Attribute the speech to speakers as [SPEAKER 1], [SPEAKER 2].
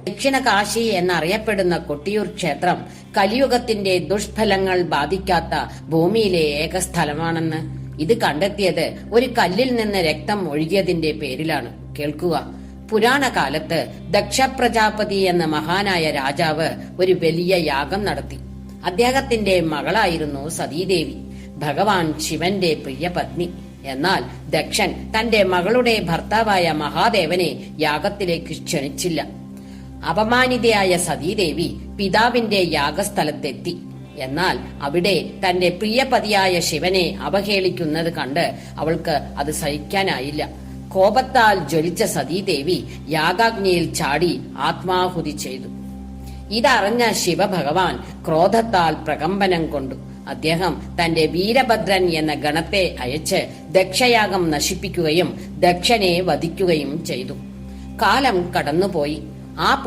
[SPEAKER 1] ദക്ഷിണ കാശി എന്നറിയപ്പെടുന്ന കൊട്ടിയൂർ ക്ഷേത്രം കലിയുഗത്തിന്റെ ദുഷ്ഫലങ്ങൾ ബാധിക്കാത്ത ഭൂമിയിലെ ഏക സ്ഥലമാണെന്ന് ഇത് കണ്ടെത്തിയത് ഒരു കല്ലിൽ നിന്ന് രക്തം ഒഴുകിയതിന്റെ പേരിലാണ്. കേൾക്കുക. പുരാണ കാലത്ത് ദക്ഷ പ്രജാപതി എന്ന മഹാനായ രാജാവ് ഒരു വലിയ യാഗം നടത്തി. അദ്ദേഹത്തിന്റെ മകളായിരുന്നു സതീദേവി, ഭഗവാൻ ശിവന്റെ പ്രിയ പത്നി. എന്നാൽ ദക്ഷൻ തന്റെ മകളുടെ ഭർത്താവായ മഹാദേവനെ യാഗത്തിലേക്ക് ക്ഷണിച്ചില്ല. അപമാനിതയായ സതീദേവി പിതാവിന്റെ യാഗസ്ഥലത്തെത്തി. എന്നാൽ അവിടെ തന്റെ പ്രിയപതിയായ ശിവനെ അവഹേളിക്കുന്നത് കണ്ട് അവൾക്ക് അത് സഹിക്കാനായില്ല. കോപത്താൽ ജ്വലിച്ച സതീദേവി യാഗാഗ്നിയിൽ ചാടി ആത്മാഹുതി ചെയ്തു. ഇതറിഞ്ഞ ശിവഭഗവാൻ ക്രോധത്താൽ പ്രകമ്പനം കൊണ്ടു. അദ്ദേഹം തന്റെ വീരഭദ്രൻ എന്ന ഗണത്തെ അയച്ച് ദക്ഷയാഗം നശിപ്പിക്കുകയും ദക്ഷനെ വധിക്കുകയും ചെയ്തു. കാലം കടന്നുപോയി. ആ